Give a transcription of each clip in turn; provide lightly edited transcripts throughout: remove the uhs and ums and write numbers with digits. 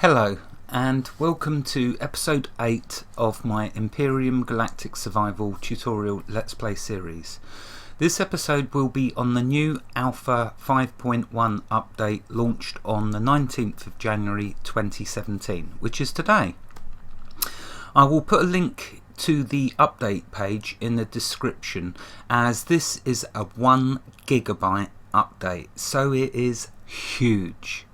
Hello and welcome to episode 8 of my Empyrion Galactic Survival tutorial Let's Play series. This episode will be on the new Alpha 5.1 update launched on the 19th of January 2017, which is today. I will put a link to the update page in the description, as this is a 1 gigabyte update, so it is huge.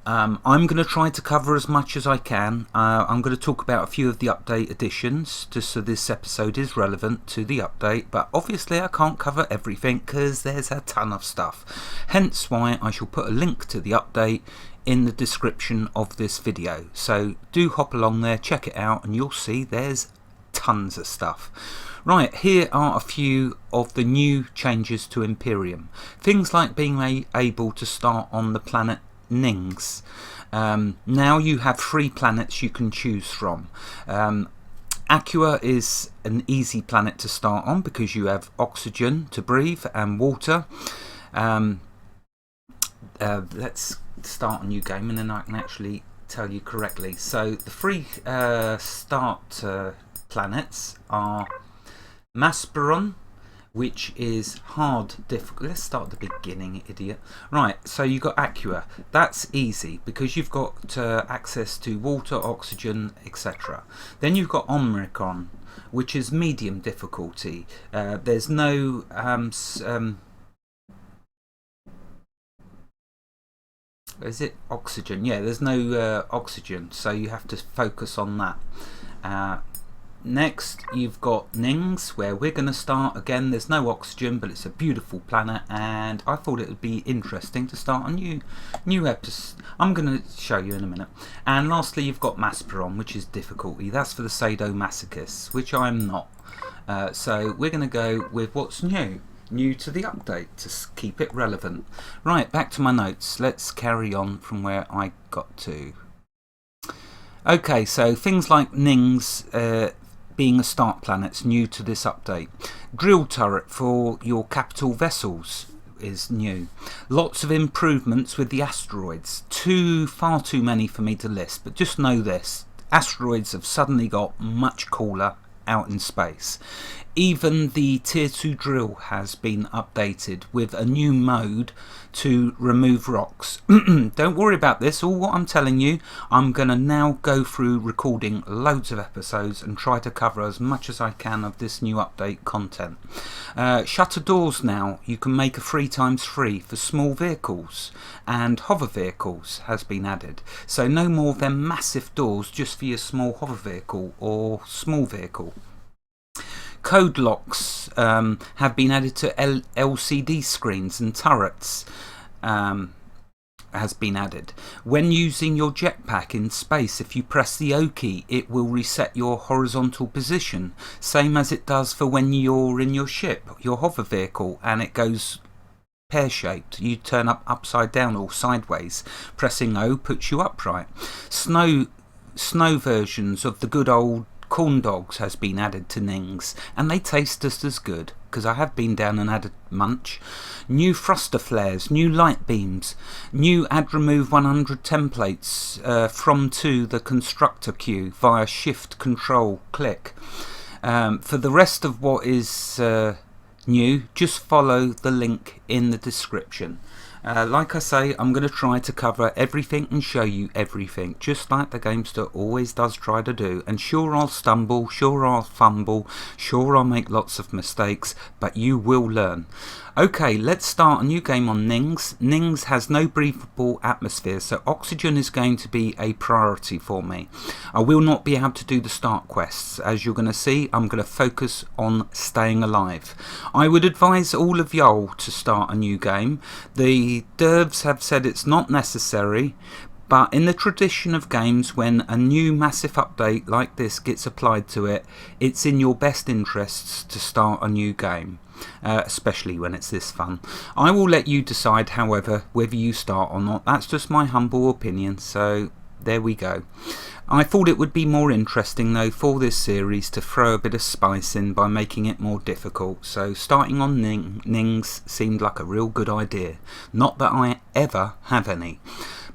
I'm going to try to cover as much as I can. I'm going to talk about a few of the update additions, just so this episode is relevant to the update, but obviously I can't cover everything because there's a ton of stuff. Hence why I shall put a link to the update in the description of this video. So do hop along there, check it out, and you'll see there's tons of stuff. Right, here are a few of the new changes to Empyrion. Things like being able to start on the planet Ningues. Now you have 3 planets you can choose from. Aqua is an easy planet to start on because you have oxygen to breathe and water. Let's start a new game and then I can actually tell you correctly. So the 3 start planets are Empyrion, which is hard difficult. Let's start at the beginning, idiot. Right, so you got Aqua. That's easy because you've got access to water, oxygen, etc. Then you've got Empyrion, which is medium difficulty. There's no is it oxygen? Yeah, there's no oxygen, so you have to focus on that. Next you've got Ningues, where we're going to start. Again, there's no oxygen, but it's a beautiful planet, and I thought it would be interesting to start a new episode. I'm going to show you in a minute. And lastly you've got Empyrion, which is difficulty. That's for the sadomasochists, which I'm not. So we're going to go with what's new to the update to keep it relevant. Right, back to my notes. Let's carry on from where I got to. Okay, so things like Ningues being a start planet's new to this update. Drill turret for your capital vessels is new. Lots of improvements with the asteroids. Far too many for me to list, but just know this: asteroids have suddenly got much cooler out in space. Even the tier 2 drill has been updated with a new mode to remove rocks. Don't worry about this, all what I'm telling you. I'm going to now go through recording loads of episodes and try to cover as much as I can of this new update content. Shutter doors now, you can make a 3x3 for small vehicles, and hover vehicles has been added. So no more than massive doors just for your small hover vehicle or small vehicle. Code locks have been added to LCD screens, and turrets has been added. When using your jetpack in space, if you press the O key, it will reset your horizontal position, same as it does for when you're in your ship, your hover vehicle, and it goes pear-shaped. You turn up upside down or sideways. Pressing O puts you upright. Snow versions of the good old corn dogs has been added to Ningues, and they taste just as good because I have been down and had a munch. New thruster flares, new light beams, new add remove 100 templates from to the constructor queue via shift control click. For the rest of what is new, just follow the link in the description. Like I say, I'm going to try to cover everything and show you everything, just like the Gamester always does try to do. And sure, I'll stumble, sure I'll fumble, sure I'll make lots of mistakes, but you will learn. Okay, let's start a new game on Ningues. Ningues has no breathable atmosphere, so oxygen is going to be a priority for me. I will not be able to do the start quests. As you're going to see, I'm going to focus on staying alive. I would advise all of y'all to start a new game. The devs have said it's not necessary, but in the tradition of games, when a new massive update like this gets applied to it, it's in your best interests to start a new game. Especially when it's this fun. I will let you decide, however, whether you start or not. That's just my humble opinion, so there we go. I thought it would be more interesting though for this series to throw a bit of spice in by making it more difficult, so starting on Ningues seemed like a real good idea. Not that I ever have any.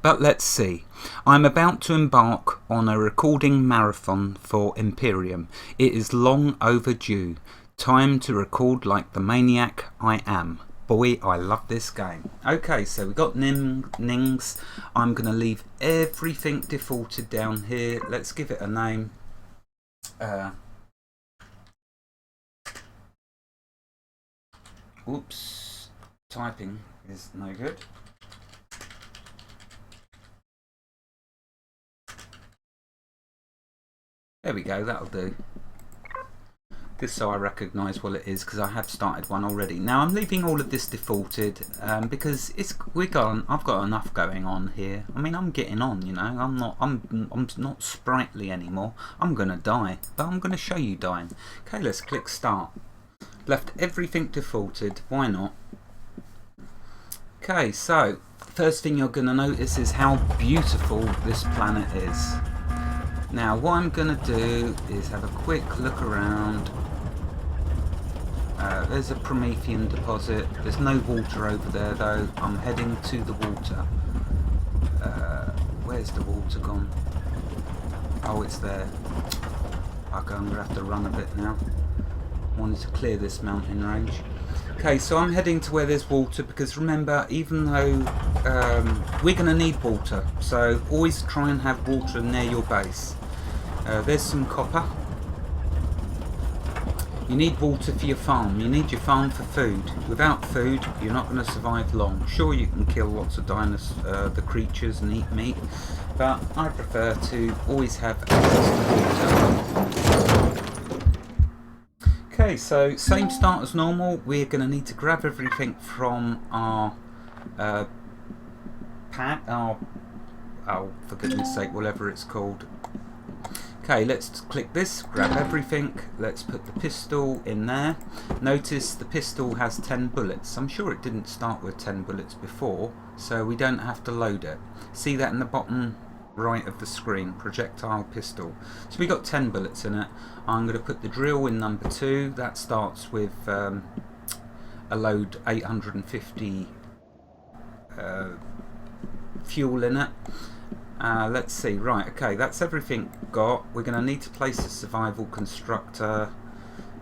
But let's see. I'm about to embark on a recording marathon for Empyrion. It is long overdue. Time to record like the maniac I am. Boy, I love this game. Okay, so we got Ningues. I'm going to leave everything defaulted down here. Let's give it a name. Oops, typing is no good. There we go, that'll do. Just so I recognise what it is, because I have started one already. Now I'm leaving all of this defaulted because I've got enough going on here. I mean, I'm getting on, you know. I'm not sprightly anymore. I'm gonna die, but I'm gonna show you dying. Okay, let's click start. Left everything defaulted. Why not? Okay, so first thing you're gonna notice is how beautiful this planet is. Now what I'm going to do is have a quick look around. There's a Promethean deposit. There's no water over there though. I'm heading to the water. Where's the water gone? Oh, it's there. Okay, I'm going to have to run a bit now. I wanted to clear this mountain range. Okay, so I'm heading to where there's water because remember, even though we're going to need water, so always try and have water near your base. There's some copper. You need water for your farm. You need your farm for food. Without food, you're not going to survive long. Sure, you can kill lots of the creatures and eat meat, but I prefer to always have access to water. Okay, so same start as normal. We're going to need to grab everything from our pack. Oh, for goodness sake, whatever it's called. Okay, let's click this, grab everything, let's put the pistol in there. Notice the pistol has 10 bullets. I'm sure it didn't start with 10 bullets before, so we don't have to load it. See that in the bottom right of the screen, projectile pistol. So we got 10 bullets in it. I'm going to put the drill in number 2. That starts with a load 850 fuel in it. Let's see, right, okay, that's everything got. We're going to need to place a survival constructor.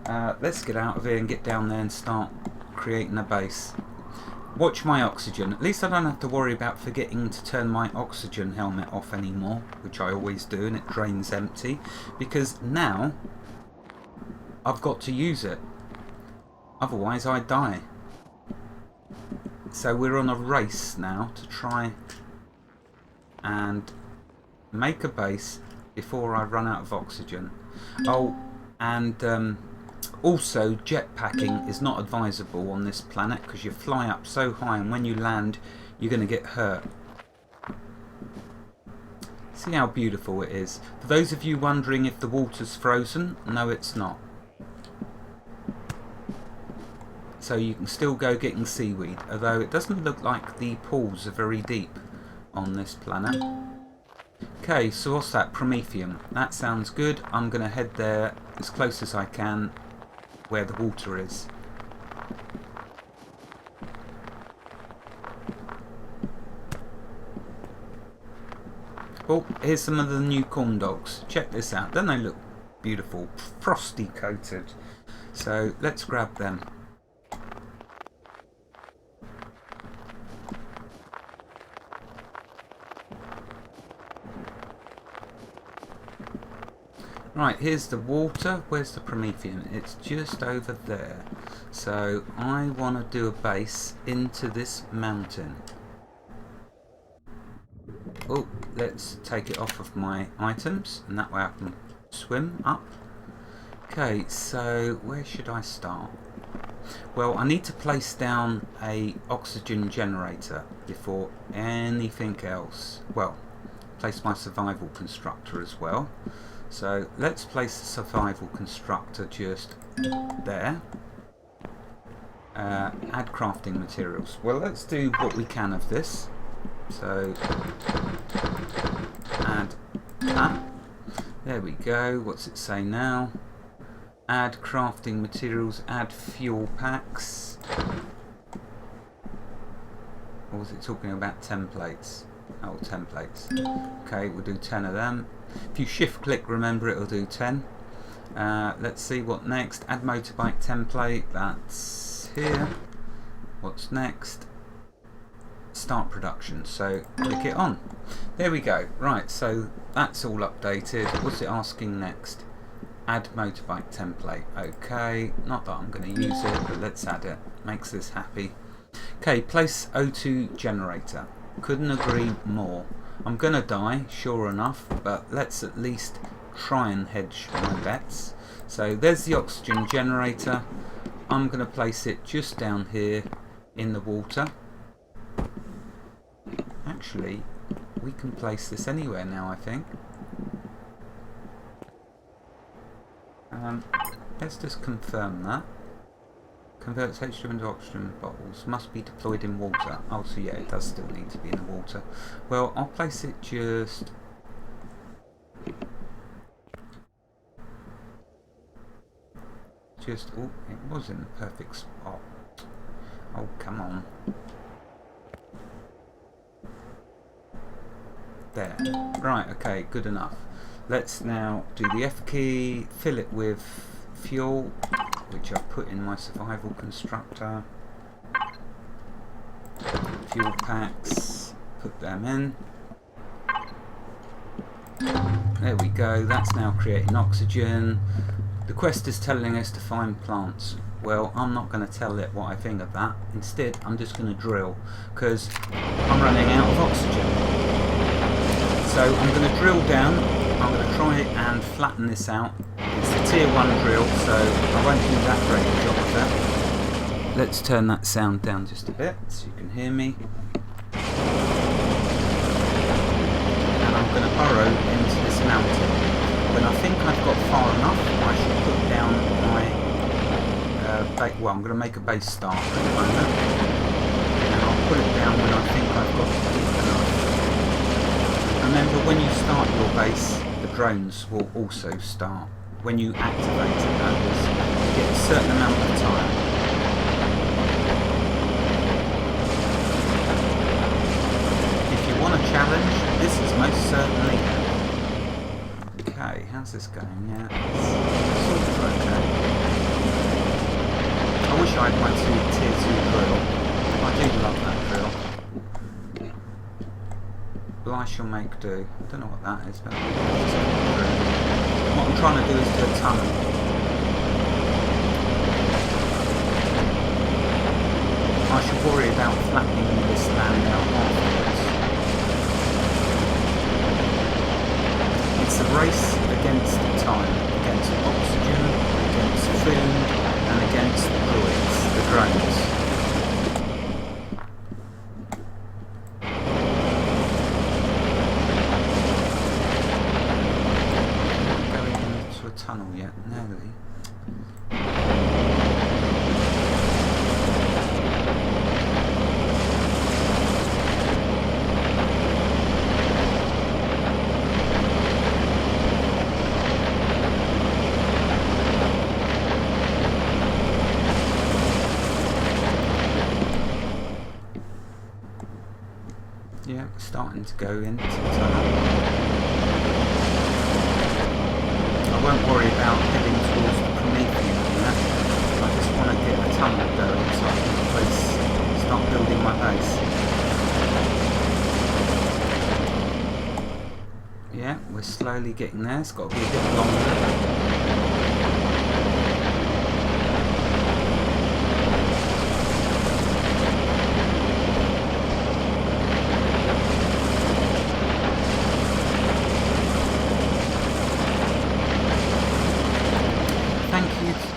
Let's get out of here and get down there and start creating a base. Watch my oxygen. At least I don't have to worry about forgetting to turn my oxygen helmet off anymore, which I always do, and it drains empty, because now I've got to use it. Otherwise I die. So we're on a race now to try and make a base before I run out of oxygen. Oh, and also jetpacking is not advisable on this planet because you fly up so high and when you land you're going to get hurt. See how beautiful it is. For those of you wondering if the water's frozen, no it's not. So you can still go getting seaweed, although it doesn't look like the pools are very deep on this planet. Okay, so what's that? Promethean. That sounds good. I'm going to head there as close as I can where the water is. Oh, here's some of the new corn dogs. Check this out. Don't they look beautiful? Frosty coated. So let's grab them. Right, here's the water. Where's the Promethean? It's just over there. So I want to do a base into this mountain. Oh, let's take it off of my items, and that way I can swim up. Okay, so where should I start? Well, I need to place down a oxygen generator before anything else. Well, place my survival constructor as well. So let's place the survival constructor just there. Add crafting materials. Well, let's do what we can of this. So add that. There we go. What's it say now? Add crafting materials, add fuel packs. Or was it talking about templates? Oh, templates. Okay, we'll do 10 of them. If you shift click, remember it'll do 10. Let's see what next. Add motorbike template. That's here. What's next? Start production. So click it on. There we go. Right, so that's all updated. What's it asking next? Add motorbike template. Okay, not that I'm going to use it, but let's add it. Makes this happy. Okay, place O2 generator. Couldn't agree more. I'm going to die, sure enough, but let's at least try and hedge my bets. So there's the oxygen generator. I'm going to place it just down here in the water. Actually, we can place this anywhere now, I think. Let's just confirm that. Converts H2 into oxygen bottles. Must be deployed in water. Oh, so yeah, it does still need to be in the water. Well, I'll place it just... oh, it was in the perfect spot. Oh, come on. There. Right, okay, good enough. Let's now do the F key, fill it with fuel, which I've put in my survival constructor. Fuel packs, put them in. There we go, that's now creating oxygen. The quest is telling us to find plants. Well, I'm not going to tell it what I think of that. Instead, I'm just going to drill, because I'm running out of oxygen. So I'm going to drill down. I'm going to try and flatten this out. It's a tier 1 drill, so I won't do that great a job of that. Let's turn that sound down just a bit so you can hear me. And I'm going to burrow into this mountain. When I think I've got far enough, I should put down my well, I'm going to make a base start at the moment. And I'll put it down when I think I've got deep enough. Remember, when you start your base, the drones will also start. When you activate it, that is, you get a certain amount of time. If you want a challenge, this is most certainly it. Okay, how's this going? Yeah, it's sort of okay. I wish I had my tier 2 drill. I do love that drill. But I shall make do. I don't know what that is, but what I'm trying to do is do a tunnel. I should worry about flattening this land out afterwards. It's a race against time, against oxygen, against food, and against the droids, the drones. Tunnel yet, nearly. Yeah, starting to go into the tunnel. I won't worry about heading towards the Promethean yet. I just want to get a tunnel going so I can start building my base. Yeah, we're slowly getting there. It's got to be a bit longer.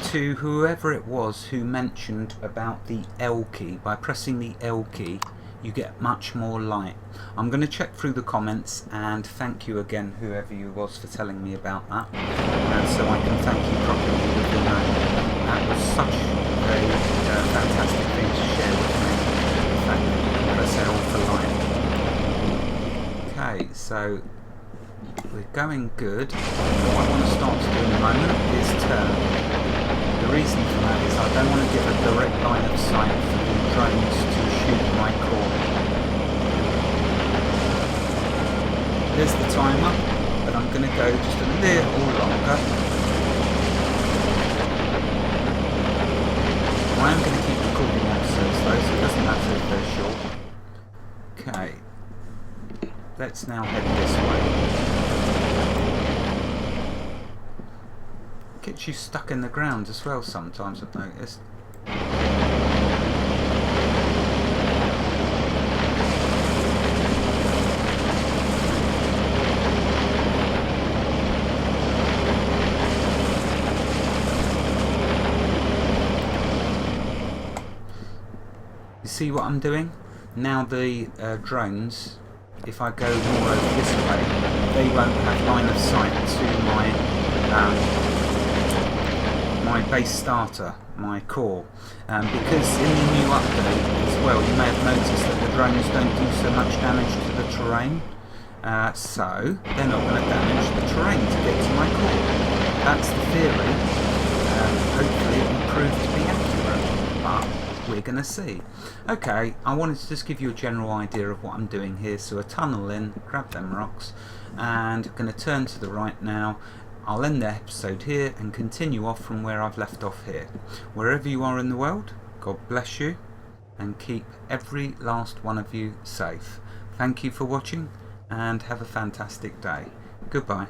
To whoever it was who mentioned about the L key. By pressing the L key you get much more light. I'm going to check through the comments, and thank you again whoever you was for telling me about that, and so I can thank you properly with your name. That was such a fantastic thing to share with me, the fact that you can press L for light. Okay, so we're going good. What I want to start to do in a moment is turn. The reason for that is I don't want to give a direct line of sight for the drones to shoot my core. There's the timer, but I'm going to go just a little longer. I am going to keep recording episodes though, so it doesn't matter if they're short. Okay, let's now head this way. Gets you stuck in the ground as well sometimes, I've noticed. See what I'm doing? Now the drones, if I go more over this way, they won't have line of sight to my base starter, my core. Because in the new update as well, you may have noticed that the drones don't do so much damage to the terrain. So they're not going to damage the terrain to get to my core. That's the theory. Hopefully it will prove to be accurate. But we're going to see. Okay, I wanted to just give you a general idea of what I'm doing here. So a tunnel in, grab them rocks, and going to turn to the right now. I'll end the episode here and continue off from where I've left off here. Wherever you are in the world, God bless you and keep every last one of you safe. Thank you for watching and have a fantastic day. Goodbye.